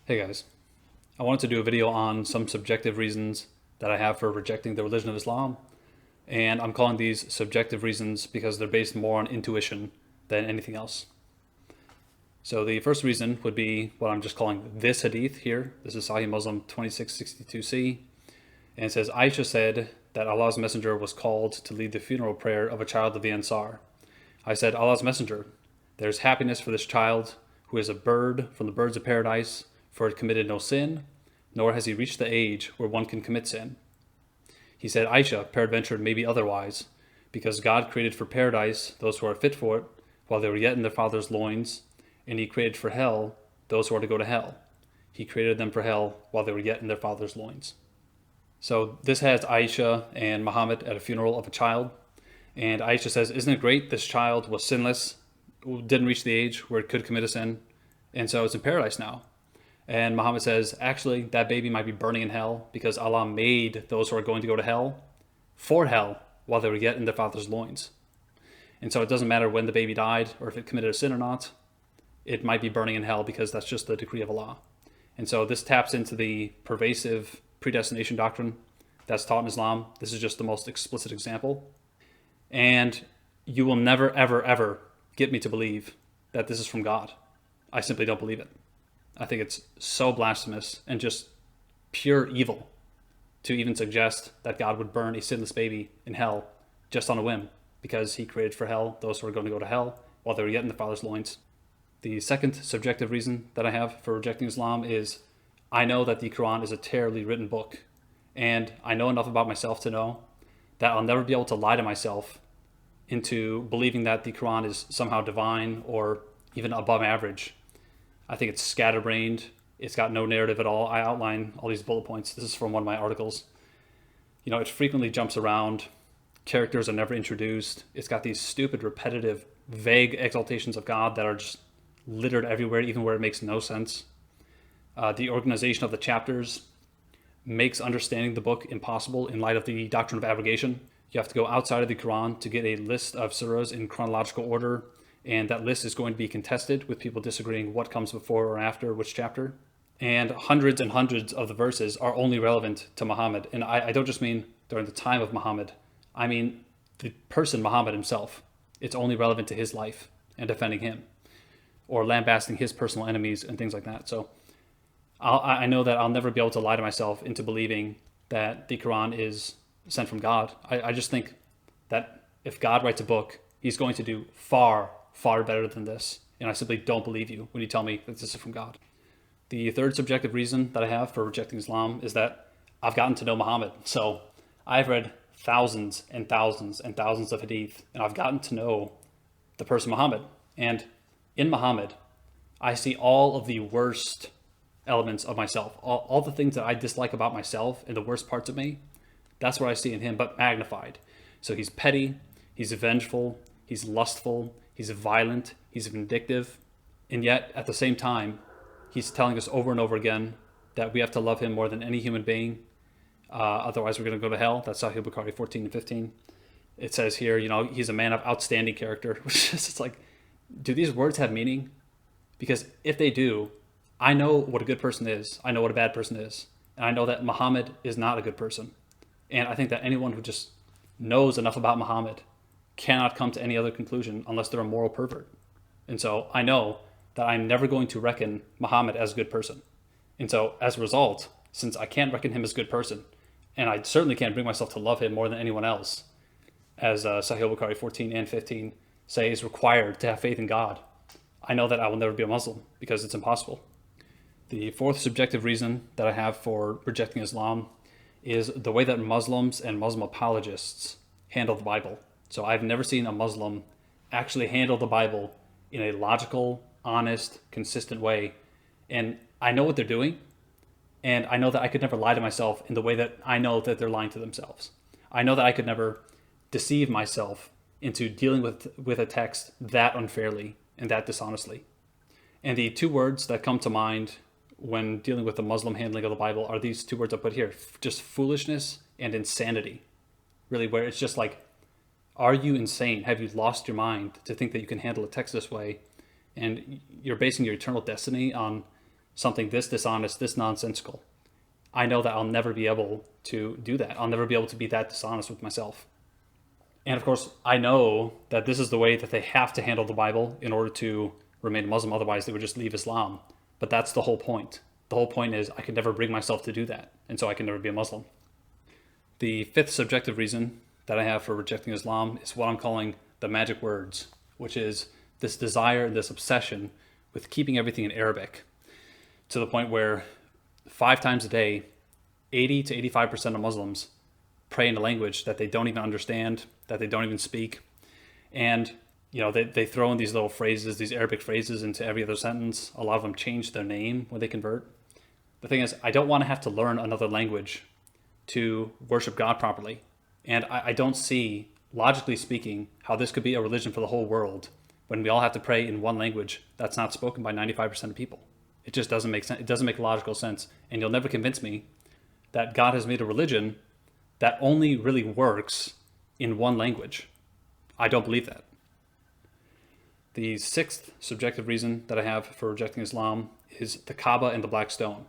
Hey guys, I wanted to do a video on some subjective reasons that I have for rejecting the religion of Islam, and I'm calling these subjective reasons because they're based more on intuition than anything else. So the first reason would be what I'm just calling this hadith here. This is Sahih Muslim 2662c, and it says, Aisha said that Allah's Messenger was called to lead the funeral prayer of a child of the Ansar. I said, Allah's Messenger, there's happiness for this child who is a bird from the birds of paradise, for it committed no sin, nor has he reached the age where one can commit sin. He said, Aisha, peradventure it may be otherwise, because God created for paradise those who are fit for it, while they were yet in their father's loins, and he created for hell those who are to go to hell. He created them for hell while they were yet in their father's loins. So this has Aisha and Muhammad at a funeral of a child, and Aisha says, isn't it great this child was sinless, didn't reach the age where it could commit a sin, and so it's in paradise now. And Muhammad says, actually, that baby might be burning in hell because Allah made those who are going to go to hell for hell while they were yet in their father's loins. And so it doesn't matter when the baby died or if it committed a sin or not, it might be burning in hell because that's just the decree of Allah. And so this taps into the pervasive predestination doctrine that's taught in Islam. This is just the most explicit example. And you will never, ever, ever get me to believe that this is from God. I simply don't believe it. I think it's so blasphemous and just pure evil to even suggest that God would burn a sinless baby in hell just on a whim because he created for hell those who are going to go to hell while they were yet in the father's loins. The second subjective reason that I have for rejecting Islam is I know that the Quran is a terribly written book, and I know enough about myself to know that I'll never be able to lie to myself into believing that the Quran is somehow divine or even above average. I think it's scatterbrained. It's got no narrative at all. I outline all these bullet points. This is from one of my articles. It frequently jumps around. Characters are never introduced. It's got these stupid, repetitive, vague exaltations of God that are just littered everywhere, even where it makes no sense. The organization of the chapters makes understanding the book impossible in light of the doctrine of abrogation. You have to go outside of the Quran to get a list of surahs in chronological order, and that list is going to be contested with people disagreeing what comes before or after which chapter. And hundreds of the verses are only relevant to Muhammad. And I don't just mean during the time of Muhammad. I mean the person Muhammad himself. It's only relevant to his life and defending him or lambasting his personal enemies and things like that. So I know that I'll never be able to lie to myself into believing that the Quran is sent from God. I just think that if God writes a book, he's going to do far better than this. And I simply don't believe you when you tell me that this is from God. The third subjective reason that I have for rejecting Islam is that I've gotten to know Muhammad. So I've read thousands and thousands and thousands of hadith, and I've gotten to know the person Muhammad. And in Muhammad, I see all of the worst elements of myself, all the things that I dislike about myself and the worst parts of me. That's what I see in him, but magnified. So he's petty, he's vengeful, he's lustful, he's violent, he's vindictive, and yet at the same time, he's telling us over and over again that we have to love him more than any human being. Otherwise, we're going to go to hell. That's Sahih Bukhari 14 and 15. It says here, he's a man of outstanding character, which is it's like, do these words have meaning? Because if they do, I know what a good person is. I know what a bad person is. And I know that Muhammad is not a good person. And I think that anyone who just knows enough about Muhammad cannot come to any other conclusion unless they're a moral pervert. And so I know that I'm never going to reckon Muhammad as a good person. And so as a result, since I can't reckon him as a good person, and I certainly can't bring myself to love him more than anyone else, as Sahih Bukhari 14 and 15 say is required to have faith in God, I know that I will never be a Muslim because it's impossible. The fourth subjective reason that I have for rejecting Islam is the way that Muslims and Muslim apologists handle the Bible. So I've never seen a Muslim actually handle the Bible in a logical, honest, consistent way. And I know what they're doing. And I know that I could never lie to myself in the way that I know that they're lying to themselves. I know that I could never deceive myself into dealing with a text that unfairly and that dishonestly. And the two words that come to mind when dealing with the Muslim handling of the Bible are these two words I put here, just foolishness and insanity. Really, where it's just like, are you insane? Have you lost your mind to think that you can handle a text this way? And you're basing your eternal destiny on something this dishonest, this nonsensical, I know that I'll never be able to do that. I'll never be able to be that dishonest with myself. And of course, I know that this is the way that they have to handle the Bible in order to remain a Muslim. Otherwise, they would just leave Islam. But that's the whole point. The whole point is I could never bring myself to do that. And so I can never be a Muslim. The fifth subjective reason that I have for rejecting Islam is what I'm calling the magic words, which is this desire and this obsession with keeping everything in Arabic, to the point where 5 times a day, 80 to 85% of Muslims pray in a language that they don't even understand, that they don't even speak. And, they throw in these little phrases, these Arabic phrases into every other sentence. A lot of them change their name when they convert. The thing is, I don't want to have to learn another language to worship God properly. And I don't see, logically speaking, how this could be a religion for the whole world when we all have to pray in one language that's not spoken by 95% of people. It just doesn't make sense. It doesn't make logical sense. And you'll never convince me that God has made a religion that only really works in one language. I don't believe that. The sixth subjective reason that I have for rejecting Islam is the Kaaba and the Black Stone.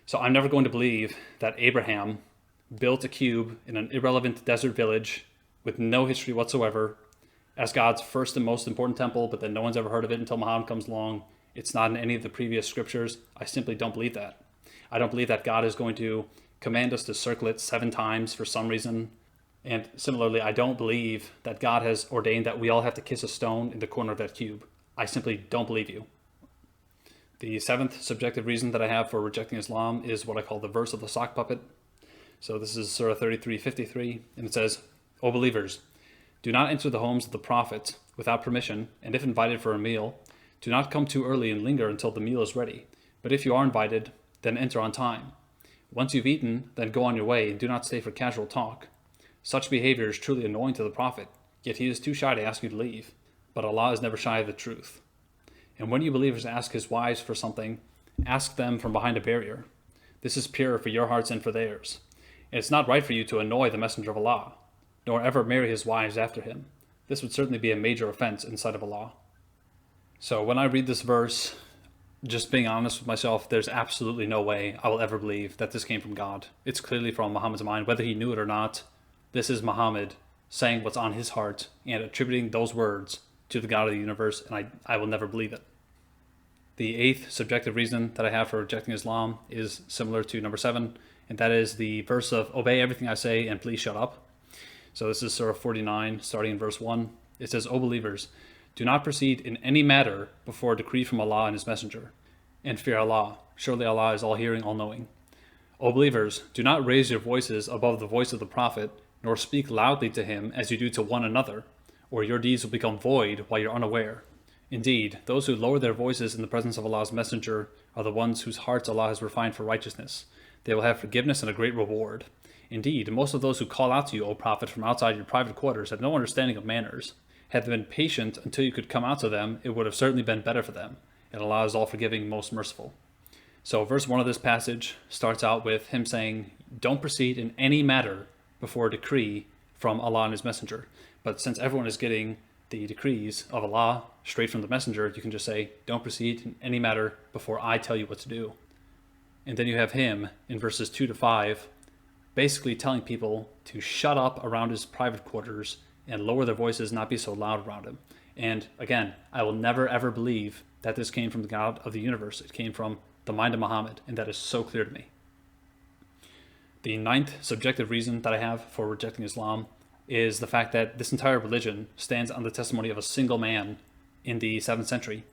So I'm never going to believe that Abraham built a cube in an irrelevant desert village with no history whatsoever as God's first and most important temple, but then no one's ever heard of it until Muhammad comes along. It's not in any of the previous scriptures. I simply don't believe that. I don't believe that God is going to command us to circle it 7 times for some reason. And similarly, I don't believe that God has ordained that we all have to kiss a stone in the corner of that cube. I simply don't believe you. The seventh subjective reason that I have for rejecting Islam is what I call the verse of the sock puppet. So this is Surah 33:53, and it says, "O believers, do not enter the homes of the Prophet without permission, and if invited for a meal, do not come too early and linger until the meal is ready. But if you are invited, then enter on time. Once you've eaten, then go on your way, and do not stay for casual talk. Such behavior is truly annoying to the Prophet, yet he is too shy to ask you to leave. But Allah is never shy of the truth. And when you believers ask his wives for something, ask them from behind a barrier. This is pure for your hearts and for theirs. And it's not right for you to annoy the Messenger of Allah, nor ever marry his wives after him. This would certainly be a major offense in sight of Allah." So when I read this verse, just being honest with myself, there's absolutely no way I will ever believe that this came from God. It's clearly from Muhammad's mind, whether he knew it or not. This is Muhammad saying what's on his heart and attributing those words to the God of the universe, and I will never believe it. The eighth subjective reason that I have for rejecting Islam is similar to number 7, and that is the verse of "Obey everything I say and please shut up." So this is Surah 49, starting in verse 1. It says, "O believers, do not proceed in any matter before a decree from Allah and his messenger, and fear Allah. Surely Allah is all-hearing, all-knowing. O believers, do not raise your voices above the voice of the Prophet, nor speak loudly to him as you do to one another, or your deeds will become void while you're unaware. Indeed, those who lower their voices in the presence of Allah's messenger are the ones whose hearts Allah has refined for righteousness. They will have forgiveness and a great reward. Indeed, most of those who call out to you, O Prophet, from outside your private quarters have no understanding of manners. Had they been patient until you could come out to them, it would have certainly been better for them. And Allah is all-forgiving, most merciful." So verse 1 of this passage starts out with him saying, don't proceed in any matter before a decree from Allah and his messenger. But since everyone is getting the decrees of Allah straight from the messenger, you can just say, don't proceed in any matter before I tell you what to do. And then you have him in verses 2 to 5, basically telling people to shut up around his private quarters and lower their voices, not be so loud around him. And again, I will never ever believe that this came from the God of the universe. It came from the mind of Muhammad, and that is so clear to me. The ninth subjective reason that I have for rejecting Islam is the fact that this entire religion stands on the testimony of a single man in the 7th century.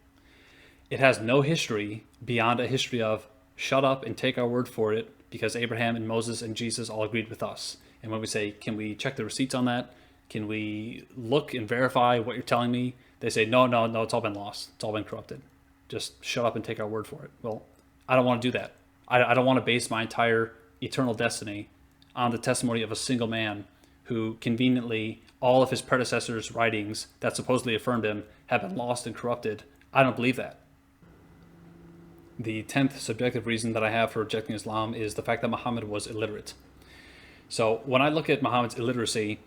It has no history beyond a history of shut up and take our word for it because Abraham and Moses and Jesus all agreed with us. And when we say, can we check the receipts on that? Can we look and verify what you're telling me? They say, no, it's all been lost. It's all been corrupted. Just shut up and take our word for it. Well, I don't want to do that. I don't want to base my entire eternal destiny on the testimony of a single man who conveniently, all of his predecessors' writings that supposedly affirmed him have been lost and corrupted. I don't believe that. The 10th subjective reason that I have for rejecting Islam is the fact that Muhammad was illiterate. So when I look at Muhammad's illiteracy,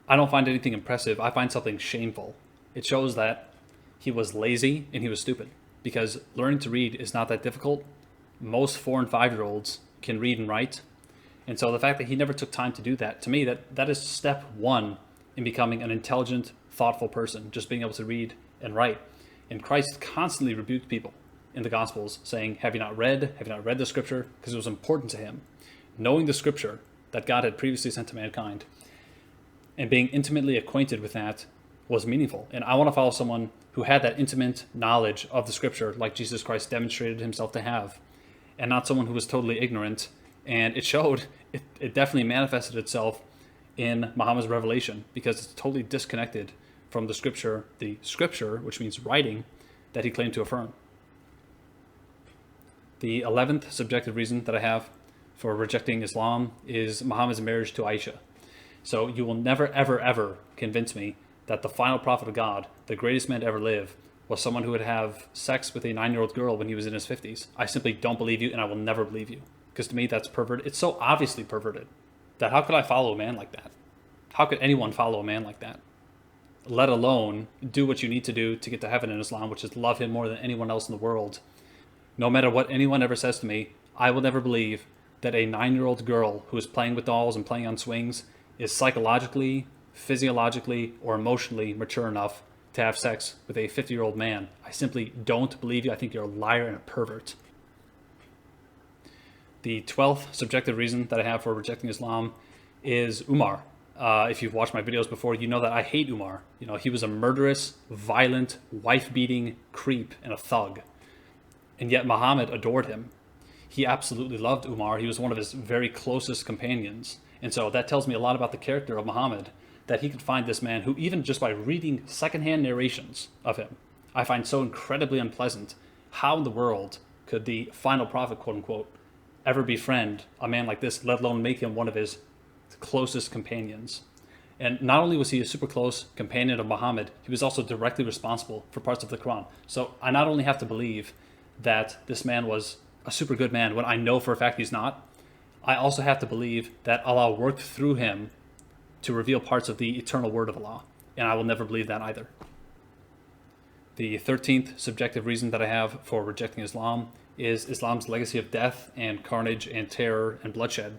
I don't find anything impressive. I find something shameful. It shows that he was lazy and he was stupid, because learning to read is not that difficult. Most 4 and 5-year-olds can read and write. And so the fact that he never took time to do that, to me, that is step one in becoming an intelligent, thoughtful person, just being able to read and write. And Christ constantly rebuked people in the Gospels saying, have you not read the scripture? Because it was important to him. Knowing the scripture that God had previously sent to mankind and being intimately acquainted with that was meaningful. And I want to follow someone who had that intimate knowledge of the scripture like Jesus Christ demonstrated himself to have, and not someone who was totally ignorant. And it showed, it definitely manifested itself in Muhammad's revelation, because it's totally disconnected from the scripture, which means writing, that he claimed to affirm. The 11th subjective reason that I have for rejecting Islam is Muhammad's marriage to Aisha. So you will never, ever, ever convince me that the final prophet of God, the greatest man to ever live, was someone who would have sex with a 9-year-old girl when he was in his 50s. I simply don't believe you, and I will never believe you. Because to me, that's perverted. It's so obviously perverted that how could I follow a man like that? How could anyone follow a man like that? Let alone do what you need to do to get to heaven in Islam, which is love him more than anyone else in the world. No matter what anyone ever says to me, I will never believe that a 9-year-old girl who is playing with dolls and playing on swings is psychologically, physiologically, or emotionally mature enough to have sex with a 50-year-old man. I simply don't believe you. I think you're a liar and a pervert. The 12th subjective reason that I have for rejecting Islam is Umar. If you've watched my videos before, you know that I hate Umar. You know, he was a murderous, violent, wife-beating creep and a thug. And yet Muhammad adored him. He absolutely loved Umar. He was one of his very closest companions. And so that tells me a lot about the character of Muhammad, that he could find this man who, even just by reading secondhand narrations of him, I find so incredibly unpleasant. How in the world could the final prophet, quote unquote, ever befriend a man like this, let alone make him one of his closest companions? And not only was he a super close companion of Muhammad, he was also directly responsible for parts of the Quran. So I not only have to believe that this man was a super good man when I know for a fact he's not, I also have to believe that Allah worked through him to reveal parts of the eternal word of Allah. And I will never believe that either. The 13th subjective reason that I have for rejecting Islam is Islam's legacy of death and carnage and terror and bloodshed.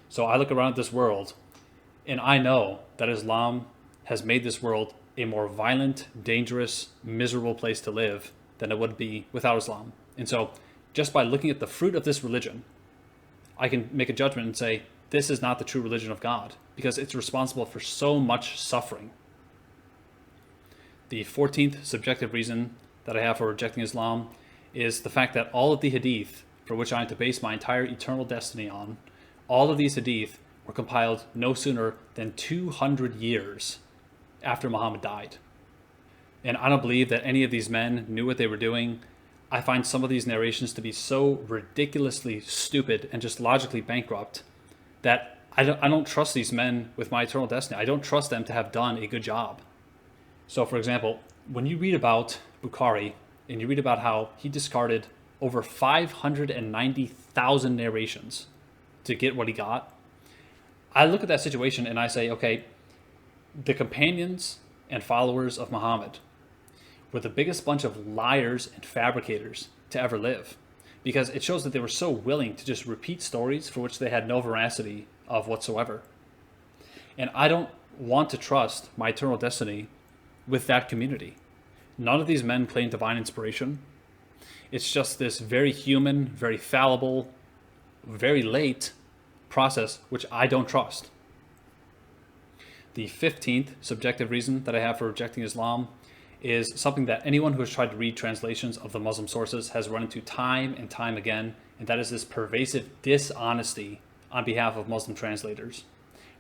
So I look around at this world and I know that Islam has made this world a more violent, dangerous, miserable place to live than it would be without Islam. And so just by looking at the fruit of this religion, I can make a judgment and say, this is not the true religion of God, because it's responsible for so much suffering. The 14th subjective reason that I have for rejecting Islam is the fact that all of the hadith for which I am to base my entire eternal destiny on, all of these hadith were compiled no sooner than 200 years after Muhammad died. And I don't believe that any of these men knew what they were doing. I find some of these narrations to be so ridiculously stupid and just logically bankrupt that I don't trust these men with my eternal destiny. I don't trust them to have done a good job. So for example, when you read about Bukhari and you read about how he discarded over 590,000 narrations to get what he got, I look at that situation and I say, okay, the companions and followers of Muhammad were the biggest bunch of liars and fabricators to ever live, because it shows that they were so willing to just repeat stories for which they had no veracity of whatsoever. And I don't want to trust my eternal destiny with that community. None of these men claim divine inspiration. It's just this very human, very fallible, very late process, which I don't trust. The 15th subjective reason that I have for rejecting Islam is something that anyone who has tried to read translations of the Muslim sources has run into time and time again, and that is this pervasive dishonesty on behalf of Muslim translators,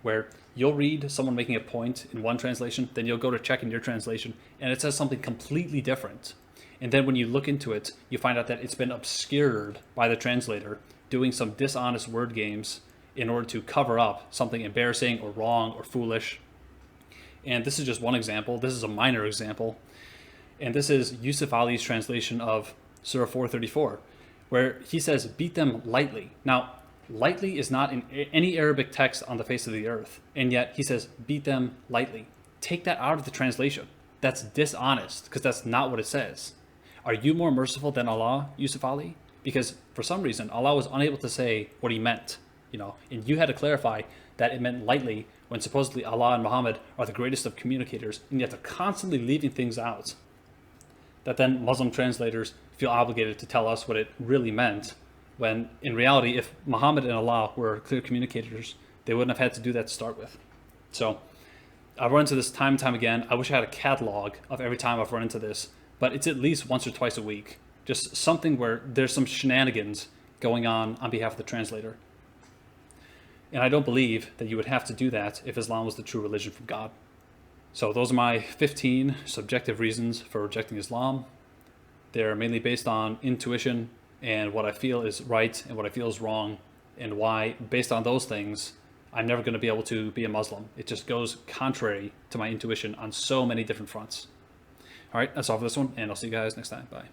where you'll read someone making a point in one translation, then you'll go to check in your translation, and it says something completely different. And then when you look into it, you find out that it's been obscured by the translator doing some dishonest word games in order to cover up something embarrassing or wrong or foolish. And this is just one example. This is a minor example. And this is Yusuf Ali's translation of Surah 434, where he says, beat them lightly. Now, lightly is not in any Arabic text on the face of the earth. And yet he says, beat them lightly. Take that out of the translation. That's dishonest, because that's not what it says. Are you more merciful than Allah, Yusuf Ali? Because for some reason, Allah was unable to say what he meant, and you had to clarify that it meant lightly when supposedly Allah and Muhammad are the greatest of communicators, and yet they're constantly leaving things out. That then Muslim translators feel obligated to tell us what it really meant, when in reality, if Muhammad and Allah were clear communicators, they wouldn't have had to do that to start with. So I've run into this time and time again. I wish I had a catalog of every time I've run into this, but it's at least once or twice a week. Just something where there's some shenanigans going on behalf of the translator. And I don't believe that you would have to do that if Islam was the true religion from God. So those are my 15 subjective reasons for rejecting Islam. They're mainly based on intuition and what I feel is right and what I feel is wrong, and why, based on those things, I'm never going to be able to be a Muslim. It just goes contrary to my intuition on so many different fronts. All right, that's all for this one, and I'll see you guys next time. Bye.